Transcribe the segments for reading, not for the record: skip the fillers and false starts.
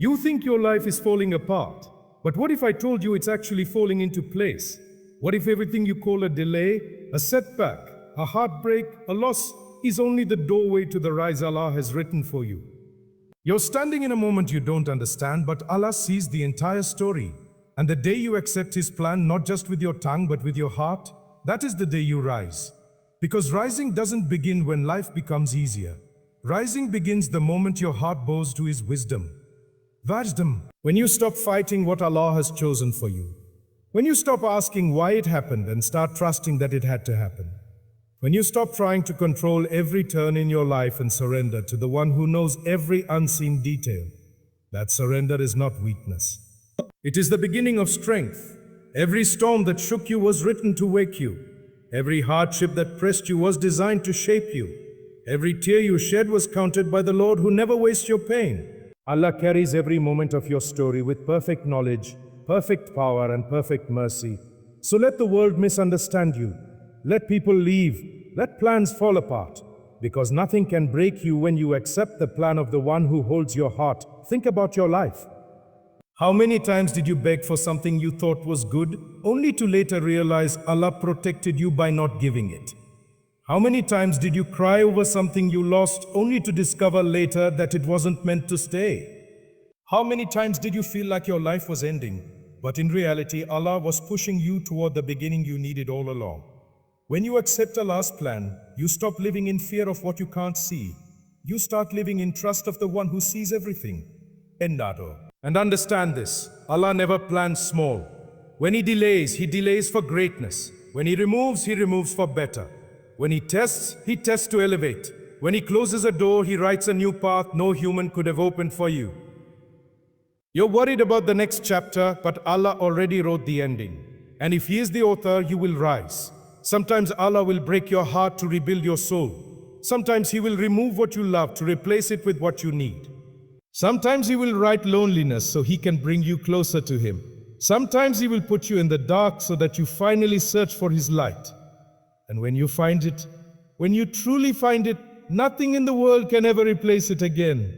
You think your life is falling apart, but what if I told you it's actually falling into place? What if everything you call a delay, a setback, a heartbreak, a loss is only the doorway to the rise Allah has written for you? You're standing in a moment you don't understand, but Allah sees the entire story. And the day you accept His plan, not just with your tongue, but with your heart, that is the day you rise. Because rising doesn't begin when life becomes easier. Rising begins the moment your heart bows to His wisdom. Wisdom. When you stop fighting what Allah has chosen for you. When you stop asking why it happened and start trusting that it had to happen. When you stop trying to control every turn in your life and surrender to the one who knows every unseen detail. That surrender is not weakness. It is the beginning of strength. Every storm that shook you was written to wake you. Every hardship that pressed you was designed to shape you. Every tear you shed was counted by the Lord who never wastes your pain. Allah carries every moment of your story with perfect knowledge, perfect power and perfect mercy. So let the world misunderstand you. Let people leave. Let plans fall apart. Because nothing can break you when you accept the plan of the one who holds your heart. Think about your life. How many times did you beg for something you thought was good, only to later realize Allah protected you by not giving it? How many times did you cry over something you lost, only to discover later that it wasn't meant to stay? How many times did you feel like your life was ending, but in reality Allah was pushing you toward the beginning you needed all along? When you accept Allah's plan, you stop living in fear of what you can't see. You start living in trust of the one who sees everything. Ennado. And understand this, Allah never plans small. When He delays for greatness. When He removes for better. When He tests to elevate. When He closes a door, He writes a new path no human could have opened for you. You're worried about the next chapter, but Allah already wrote the ending. And if He is the author, you will rise. Sometimes Allah will break your heart to rebuild your soul. Sometimes He will remove what you love to replace it with what you need. Sometimes He will write loneliness so He can bring you closer to Him. Sometimes He will put you in the dark so that you finally search for His light. And when you find it, when you truly find it, nothing in the world can ever replace it again.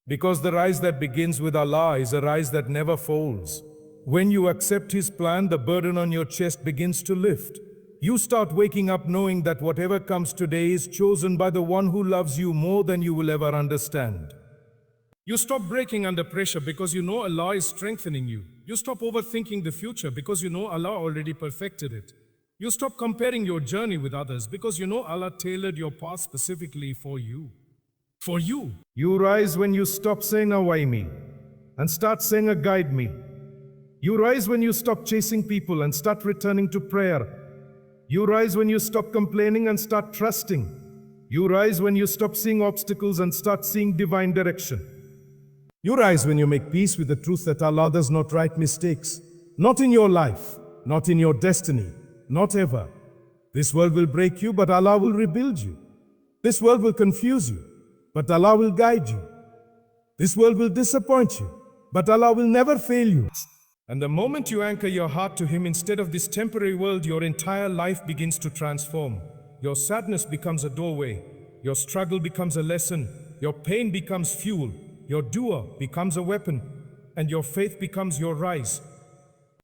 Because the rise that begins with Allah is a rise that never falls. When you accept His plan, the burden on your chest begins to lift. You start waking up knowing that whatever comes today is chosen by the one who loves you more than you will ever understand. You stop breaking under pressure because you know Allah is strengthening you. You stop overthinking the future because you know Allah already perfected it. You stop comparing your journey with others because you know Allah tailored your path specifically for you. For you. You rise when you stop saying "Why me?" and start saying "Guide me." You rise when you stop chasing people and start returning to prayer. You rise when you stop complaining and start trusting. You rise when you stop seeing obstacles and start seeing divine direction. You rise when you make peace with the truth that Allah does not write mistakes. Not in your life, not in your destiny, not ever. This world will break you, but Allah will rebuild you. This world will confuse you, but Allah will guide you. This world will disappoint you, but Allah will never fail you. And the moment you anchor your heart to Him instead of this temporary world, your entire life begins to transform. Your sadness becomes a doorway. Your struggle becomes a lesson. Your pain becomes fuel. Your doer becomes a weapon, and your faith becomes your rise.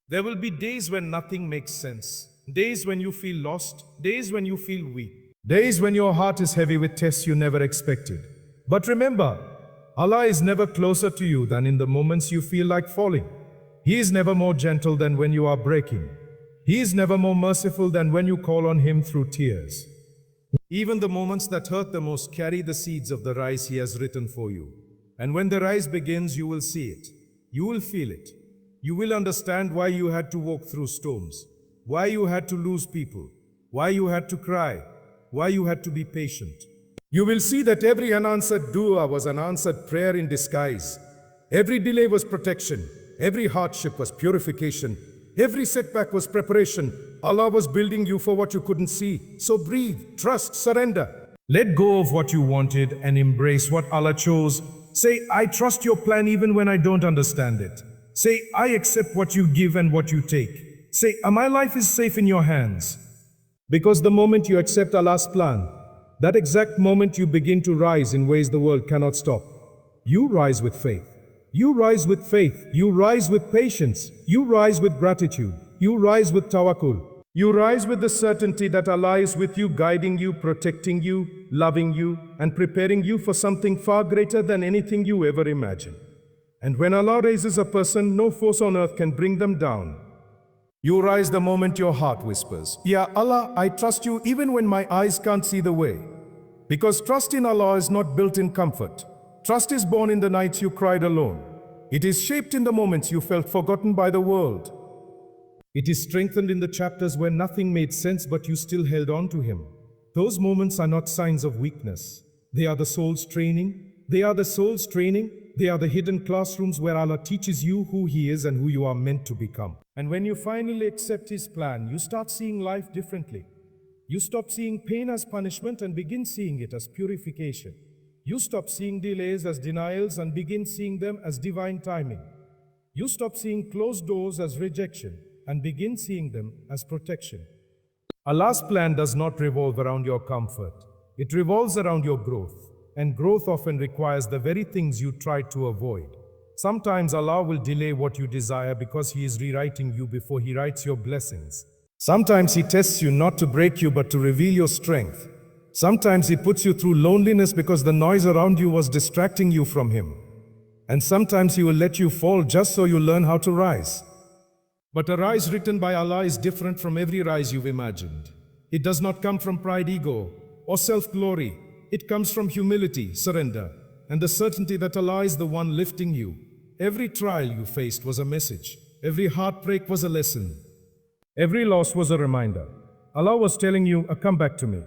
There will be days when nothing makes sense. Days when you feel lost. Days when you feel weak. Days when your heart is heavy with tests you never expected. But remember, Allah is never closer to you than in the moments you feel like falling. He is never more gentle than when you are breaking. He is never more merciful than when you call on Him through tears. Even the moments that hurt the most carry the seeds of the rise He has written for you. And when the rise begins, you will see it. You will feel it. You will understand why you had to walk through storms, why you had to lose people, why you had to cry, why you had to be patient. You will see that every unanswered dua was an answered prayer in disguise. Every delay was protection. Every hardship was purification. Every setback was preparation. Allah was building you for what you couldn't see. So breathe, trust, surrender. Let go of what you wanted and embrace what Allah chose. Say, I trust your plan even when I don't understand it. Say, I accept what you give and what you take. Say, my life is safe in your hands. Because the moment you accept Allah's plan, that exact moment you begin to rise in ways the world cannot stop. You rise with faith. You rise with faith. You rise with patience. You rise with gratitude. You rise with tawakkul. You rise with the certainty that Allah is with you, guiding you, protecting you, loving you, and preparing you for something far greater than anything you ever imagined. And when Allah raises a person, no force on earth can bring them down. You rise the moment your heart whispers, "Ya Allah, I trust you even when my eyes can't see the way." Because trust in Allah is not built in comfort. Trust is born in the nights you cried alone. It is shaped in the moments you felt forgotten by the world. It is strengthened in the chapters where nothing made sense but you still held on to Him. Those moments are not signs of weakness. They are the soul's training. They are the soul's training. They are the hidden classrooms where Allah teaches you who He is and who you are meant to become. And when you finally accept His plan, you start seeing life differently. You stop seeing pain as punishment and begin seeing it as purification. You stop seeing delays as denials and begin seeing them as divine timing. You stop seeing closed doors as rejection and begin seeing them as protection. Allah's plan does not revolve around your comfort. It revolves around your growth. And growth often requires the very things you tried to avoid. Sometimes Allah will delay what you desire because He is rewriting you before He writes your blessings. Sometimes He tests you not to break you but to reveal your strength. Sometimes He puts you through loneliness because the noise around you was distracting you from Him. And sometimes He will let you fall just so you learn how to rise. But a rise written by Allah is different from every rise you've imagined. It does not come from pride, ego, or self-glory. It comes from humility, surrender, and the certainty that Allah is the one lifting you. Every trial you faced was a message. Every heartbreak was a lesson. Every loss was a reminder. Allah was telling you, come back to me.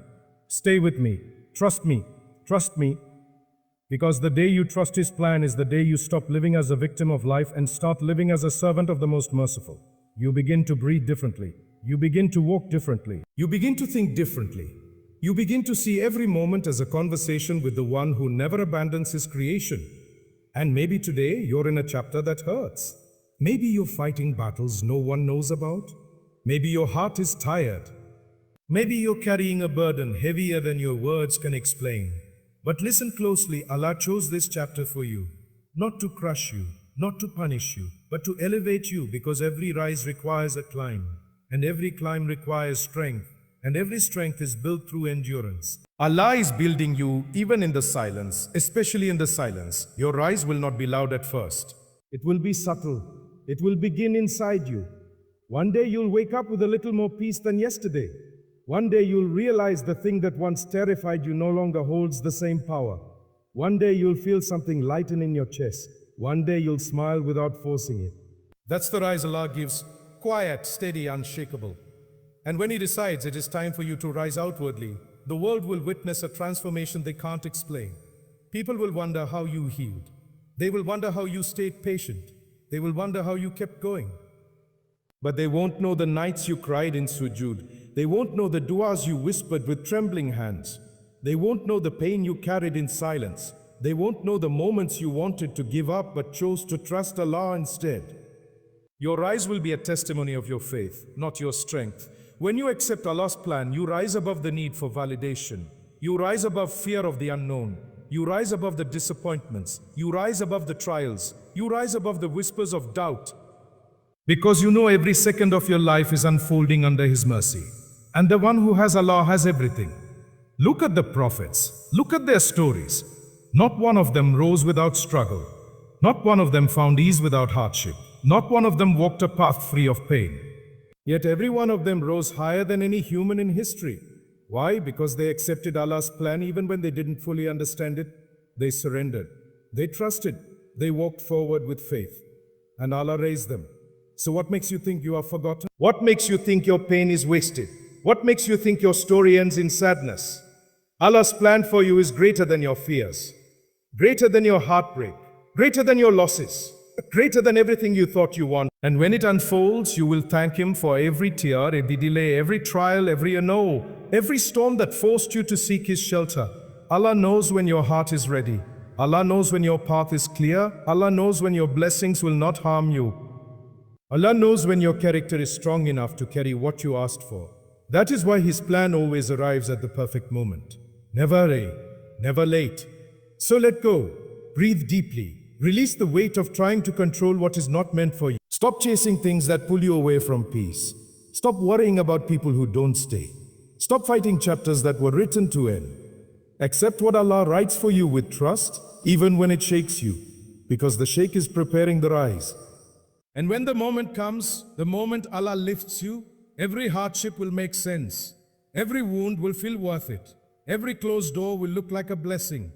Stay with me. Trust me. Trust me. Because the day you trust His plan is the day you stop living as a victim of life and start living as a servant of the Most Merciful. You begin to breathe differently. You begin to walk differently. You begin to think differently. You begin to see every moment as a conversation with the one who never abandons His creation. And maybe today you're in a chapter that hurts. Maybe you're fighting battles no one knows about. Maybe your heart is tired. Maybe you're carrying a burden heavier than your words can explain. But listen closely, Allah chose this chapter for you. Not to crush you, not to punish you, but to elevate you, because every rise requires a climb. And every climb requires strength. And every strength is built through endurance. Allah is building you even in the silence, especially in the silence. Your rise will not be loud at first. It will be subtle. It will begin inside you. One day you'll wake up with a little more peace than yesterday. One day you'll realize the thing that once terrified you no longer holds the same power. One day you'll feel something lighten in your chest. One day you'll smile without forcing it. That's the rise Allah gives, quiet, steady, unshakable. And when He decides it is time for you to rise outwardly, the world will witness a transformation they can't explain. People will wonder how you healed. They will wonder how you stayed patient. They will wonder how you kept going. But they won't know the nights you cried in sujood. They won't know the du'as you whispered with trembling hands. They won't know the pain you carried in silence. They won't know the moments you wanted to give up but chose to trust Allah instead. Your rise will be a testimony of your faith, not your strength. When you accept Allah's plan, you rise above the need for validation. You rise above fear of the unknown. You rise above the disappointments. You rise above the trials. You rise above the whispers of doubt. Because you know every second of your life is unfolding under His mercy. And the one who has Allah has everything. Look at the prophets. Look at their stories. Not one of them rose without struggle. Not one of them found ease without hardship. Not one of them walked a path free of pain. Yet every one of them rose higher than any human in history. Why? Because they accepted Allah's plan even when they didn't fully understand it. They surrendered. They trusted. They walked forward with faith. And Allah raised them. So what makes you think you are forgotten? What makes you think your pain is wasted? What makes you think your story ends in sadness? Allah's plan for you is greater than your fears, greater than your heartbreak, greater than your losses, greater than everything you thought you wanted. And when it unfolds, you will thank Him for every tear, every delay, every trial, every no, every storm that forced you to seek His shelter. Allah knows when your heart is ready. Allah knows when your path is clear. Allah knows when your blessings will not harm you. Allah knows when your character is strong enough to carry what you asked for. That is why His plan always arrives at the perfect moment. Never late. So let go. Breathe deeply. Release the weight of trying to control what is not meant for you. Stop chasing things that pull you away from peace. Stop worrying about people who don't stay. Stop fighting chapters that were written to end. Accept what Allah writes for you with trust, even when it shakes you, because the shake is preparing the rise. And when the moment comes, the moment Allah lifts you, every hardship will make sense. Every wound will feel worth it. Every closed door will look like a blessing.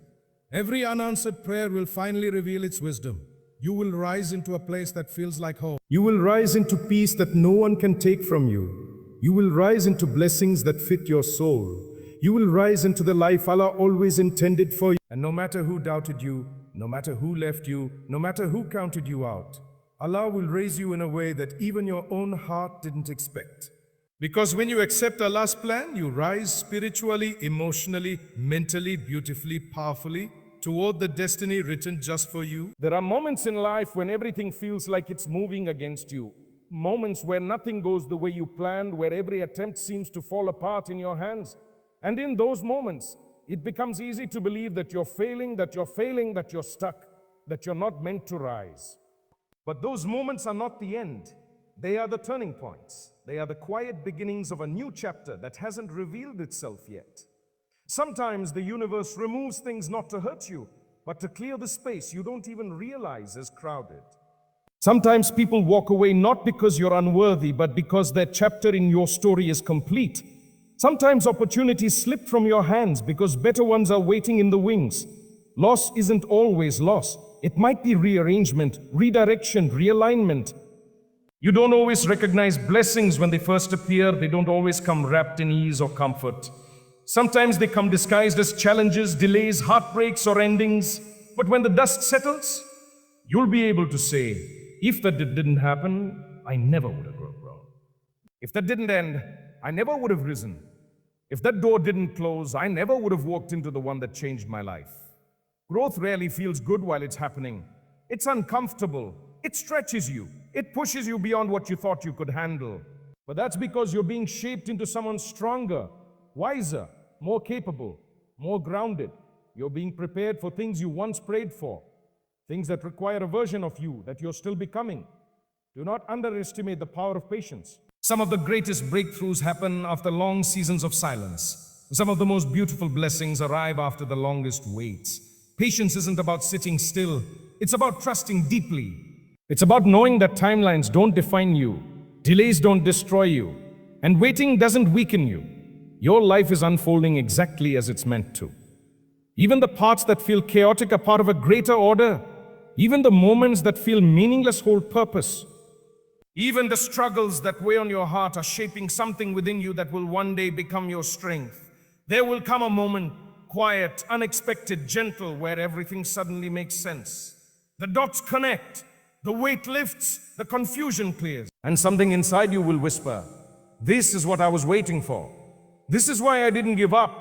Every unanswered prayer will finally reveal its wisdom. You will rise into a place that feels like home. You will rise into peace that no one can take from you. You will rise into blessings that fit your soul. You will rise into the life Allah always intended for you. And no matter who doubted you, no matter who left you, no matter who counted you out, Allah will raise you in a way that even your own heart didn't expect. Because when you accept Allah's plan, you rise spiritually, emotionally, mentally, beautifully, powerfully, toward the destiny written just for you. There are moments in life when everything feels like it's moving against you. Moments where nothing goes the way you planned, where every attempt seems to fall apart in your hands. And in those moments, it becomes easy to believe that you're failing, that you're stuck, that you're not meant to rise. But those moments are not the end. They are the turning points. They are the quiet beginnings of a new chapter that hasn't revealed itself yet. Sometimes the universe removes things not to hurt you, but to clear the space you don't even realize is crowded. Sometimes people walk away not because you're unworthy, but because their chapter in your story is complete. Sometimes opportunities slip from your hands because better ones are waiting in the wings. Loss isn't always loss. It might be rearrangement, redirection, realignment. You don't always recognize blessings when they first appear. They don't always come wrapped in ease or comfort. Sometimes they come disguised as challenges, delays, heartbreaks, or endings. But when the dust settles, you'll be able to say, if that didn't happen, I never would have grown. If that didn't end, I never would have risen. If that door didn't close, I never would have walked into the one that changed my life. Growth rarely feels good while it's happening. It's uncomfortable. It stretches you. It pushes you beyond what you thought you could handle. But that's because you're being shaped into someone stronger, wiser, more capable, more grounded. You're being prepared for things you once prayed for, things that require a version of you that you're still becoming. Do not underestimate the power of patience. Some of the greatest breakthroughs happen after long seasons of silence. Some of the most beautiful blessings arrive after the longest waits. Patience isn't about sitting still. It's about trusting deeply. It's about knowing that timelines don't define you, delays don't destroy you, and waiting doesn't weaken you. Your life is unfolding exactly as it's meant to. Even the parts that feel chaotic are part of a greater order. Even the moments that feel meaningless hold purpose. Even the struggles that weigh on your heart are shaping something within you that will one day become your strength. There will come a moment, quiet, unexpected, gentle, where everything suddenly makes sense. The dots connect, the weight lifts, the confusion clears. And something inside you will whisper, this is what I was waiting for. This is why I didn't give up.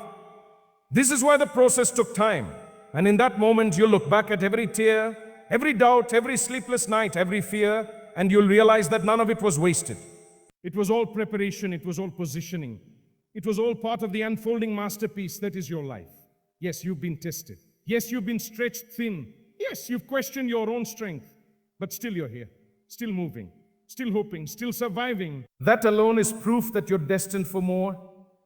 This is why the process took time. And in that moment, you'll look back at every tear, every doubt, every sleepless night, every fear, and you'll realize that none of it was wasted. It was all preparation, it was all positioning. It was all part of the unfolding masterpiece that is your life. Yes, you've been tested. Yes, you've been stretched thin. Yes, you've questioned your own strength. But still you're here, still moving, still hoping, still surviving. That alone is proof that you're destined for more.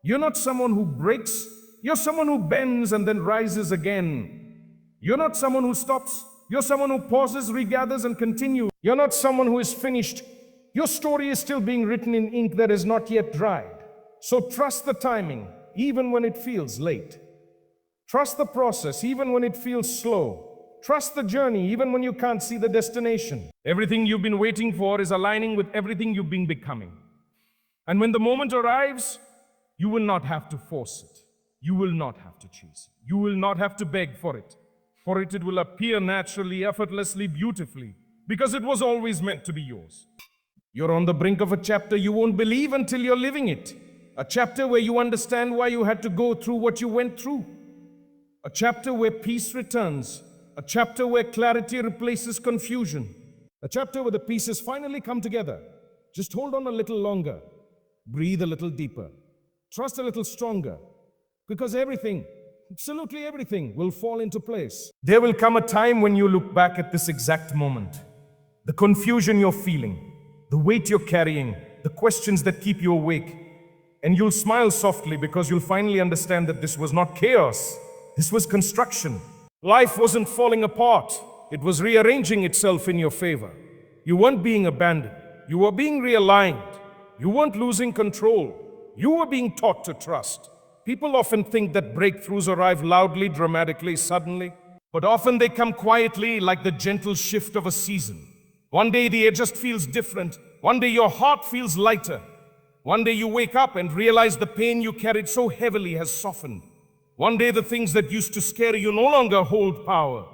You're not someone who breaks. You're someone who bends and then rises again. You're not someone who stops. You're someone who pauses, regathers, and continues. You're not someone who is finished. Your story is still being written in ink that is not yet dried. So trust the timing, even when it feels late. Trust the process, even when it feels slow. Trust the journey, even when you can't see the destination. Everything you've been waiting for is aligning with everything you've been becoming. And when the moment arrives, you will not have to force it. You will not have to chase it. You will not have to beg for it. For it will appear naturally, effortlessly, beautifully, because it was always meant to be yours. You're on the brink of a chapter you won't believe until you're living it. A chapter where you understand why you had to go through what you went through. A chapter where peace returns. A chapter where clarity replaces confusion. A chapter where the pieces finally come together. Just hold on a little longer. Breathe a little deeper. Trust a little stronger. Because everything Absolutely everything will fall into place. There will come a time when you look back at this exact moment. The confusion you're feeling, the weight you're carrying, the questions that keep you awake. And you'll smile softly because you'll finally understand that this was not chaos. This was construction. Life wasn't falling apart. It was rearranging itself in your favor. You weren't being abandoned. You were being realigned. You weren't losing control. You were being taught to trust. People often think that breakthroughs arrive loudly, dramatically, suddenly. But often they come quietly, like the gentle shift of a season. One day the air just feels different. One day your heart feels lighter. One day you wake up and realize the pain you carried so heavily has softened. One day the things that used to scare you no longer hold power.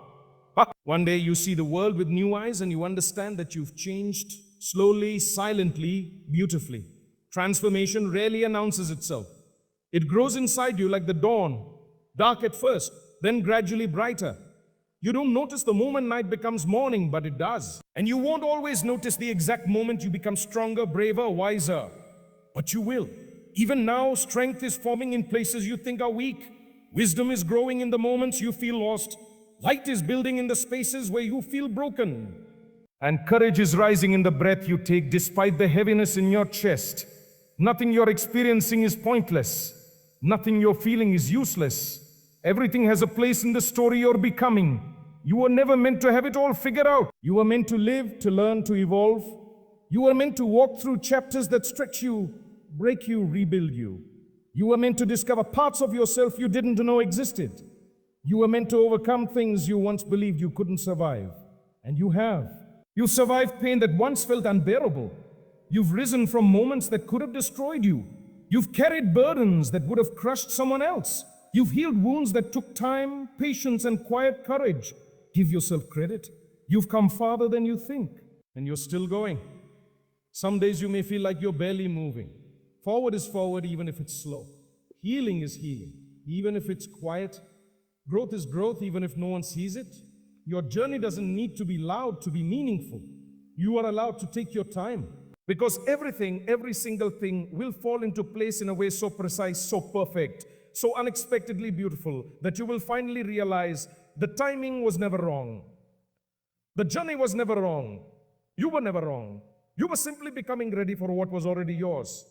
One day you see the world with new eyes and you understand that you've changed slowly, silently, beautifully. Transformation rarely announces itself. It grows inside you like the dawn, dark at first, then gradually brighter. You don't notice the moment night becomes morning, but it does. And you won't always notice the exact moment you become stronger, braver, wiser. But you will. Even now, strength is forming in places you think are weak. Wisdom is growing in the moments you feel lost. Light is building in the spaces where you feel broken. And courage is rising in the breath you take despite the heaviness in your chest. Nothing you're experiencing is pointless. Nothing you're feeling is useless. Everything has a place in the story you're becoming. You were never meant to have it all figured out. You were meant to live, to learn, to evolve. You were meant to walk through chapters that stretch you, break you, rebuild you. You were meant to discover parts of yourself you didn't know existed. You were meant to overcome things you once believed you couldn't survive. And you have. You survived pain that once felt unbearable. You've risen from moments that could have destroyed you. You've carried burdens that would have crushed someone else. You've healed wounds that took time, patience, and quiet courage. Give yourself credit. You've come farther than you think, and you're still going. Some days you may feel like you're barely moving. Forward is forward even if it's slow. Healing is healing, even if it's quiet. Growth is growth even if no one sees it. Your journey doesn't need to be loud to be meaningful. You are allowed to take your time. Because everything, every single thing will fall into place in a way so precise, so perfect, so unexpectedly beautiful that you will finally realize the timing was never wrong. The journey was never wrong. You were never wrong. You were simply becoming ready for what was already yours.